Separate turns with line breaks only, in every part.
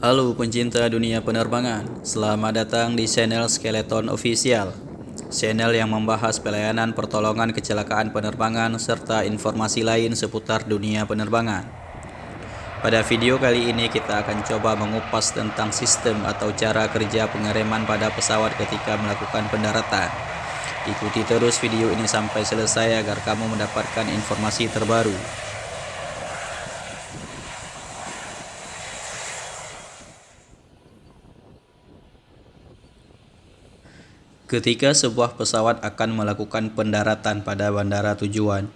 Halo pencinta dunia penerbangan, selamat datang di channel Skeleton Official, channel yang membahas pelayanan pertolongan kecelakaan penerbangan serta informasi lain seputar dunia penerbangan. Pada video kali ini kita akan coba mengupas tentang sistem atau cara kerja pengereman pada pesawat ketika melakukan pendaratan. Ikuti terus video ini sampai selesai agar kamu mendapatkan informasi terbaru. Ketika sebuah pesawat akan melakukan pendaratan pada bandara tujuan,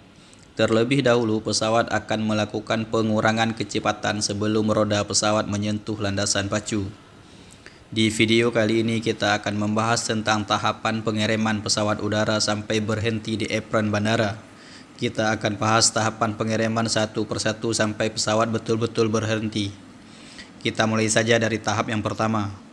terlebih dahulu pesawat akan melakukan pengurangan kecepatan sebelum roda pesawat menyentuh landasan pacu. Di video kali ini kita akan membahas tentang tahapan pengereman pesawat udara sampai berhenti di apron bandara. Kita akan bahas tahapan pengereman satu persatu sampai pesawat betul-betul berhenti. Kita mulai saja dari tahap yang pertama.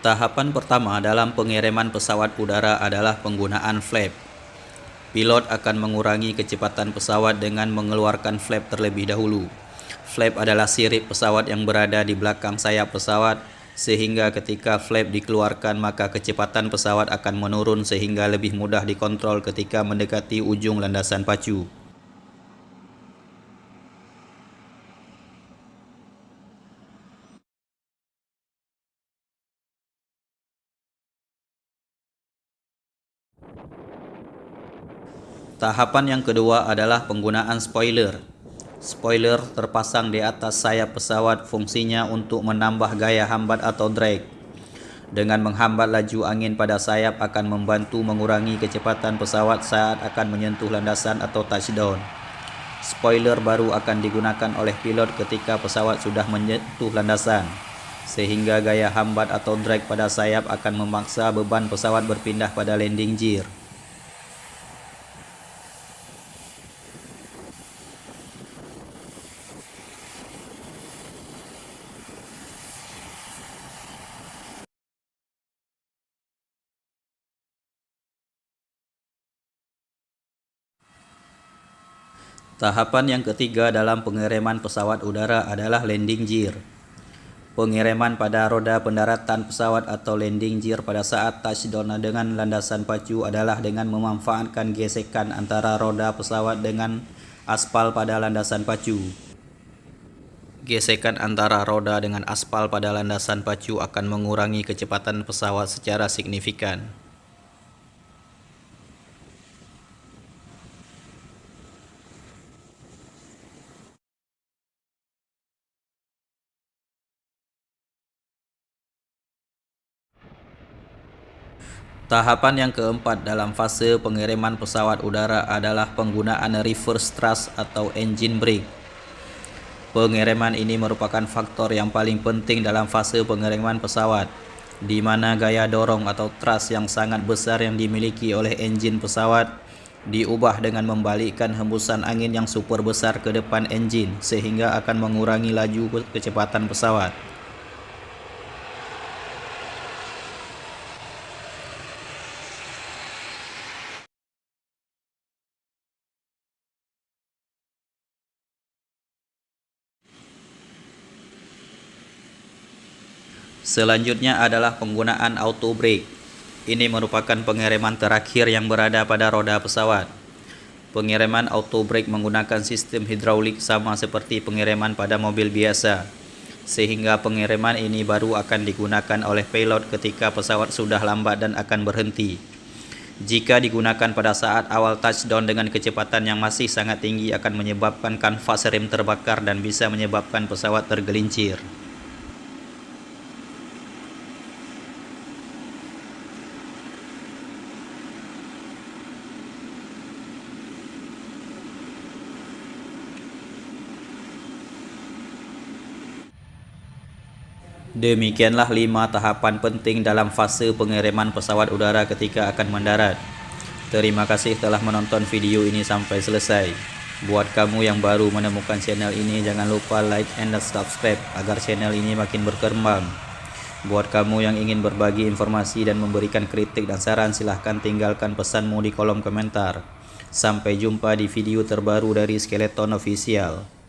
Tahapan pertama dalam pengereman pesawat udara adalah penggunaan flap. Pilot akan mengurangi kecepatan pesawat dengan mengeluarkan flap terlebih dahulu. Flap adalah sirip pesawat yang berada di belakang sayap pesawat, sehingga ketika flap dikeluarkan maka kecepatan pesawat akan menurun sehingga lebih mudah dikontrol ketika mendekati ujung landasan pacu. Tahapan yang kedua adalah penggunaan spoiler. Spoiler terpasang di atas sayap pesawat, fungsinya untuk menambah gaya hambat atau drag. Dengan menghambat laju angin pada sayap akan membantu mengurangi kecepatan pesawat saat akan menyentuh landasan atau touchdown. Spoiler baru akan digunakan oleh pilot ketika pesawat sudah menyentuh landasan, sehingga gaya hambat atau drag pada sayap akan memaksa beban pesawat berpindah pada landing gear. Tahapan yang ketiga dalam pengereman pesawat udara adalah landing gear. Pengereman pada roda pendaratan pesawat atau landing gear pada saat touchdown dengan landasan pacu adalah dengan memanfaatkan gesekan antara roda pesawat dengan aspal pada landasan pacu. Gesekan antara roda dengan aspal pada landasan pacu akan mengurangi kecepatan pesawat secara signifikan. Tahapan yang keempat dalam fase pengereman pesawat udara adalah penggunaan reverse thrust atau engine brake. Pengereman ini merupakan faktor yang paling penting dalam fase pengereman pesawat, di mana gaya dorong atau thrust yang sangat besar yang dimiliki oleh enjin pesawat diubah dengan membalikkan hembusan angin yang super besar ke depan enjin, sehingga akan mengurangi laju kecepatan pesawat. Selanjutnya adalah penggunaan auto brake. Ini merupakan pengereman terakhir yang berada pada roda pesawat. Pengereman auto brake menggunakan sistem hidraulik sama seperti pengereman pada mobil biasa, sehingga pengereman ini baru akan digunakan oleh pilot ketika pesawat sudah lambat dan akan berhenti. Jika digunakan pada saat awal touchdown dengan kecepatan yang masih sangat tinggi akan menyebabkan kanvas rem terbakar dan bisa menyebabkan pesawat tergelincir. Demikianlah 5 tahapan penting dalam fase pengereman pesawat udara ketika akan mendarat. Terima kasih telah menonton video ini sampai selesai. Buat kamu yang baru menemukan channel ini, jangan lupa like and subscribe agar channel ini makin berkembang. Buat kamu yang ingin berbagi informasi dan memberikan kritik dan saran, silahkan tinggalkan pesanmu di kolom komentar. Sampai jumpa di video terbaru dari Skeleton Official.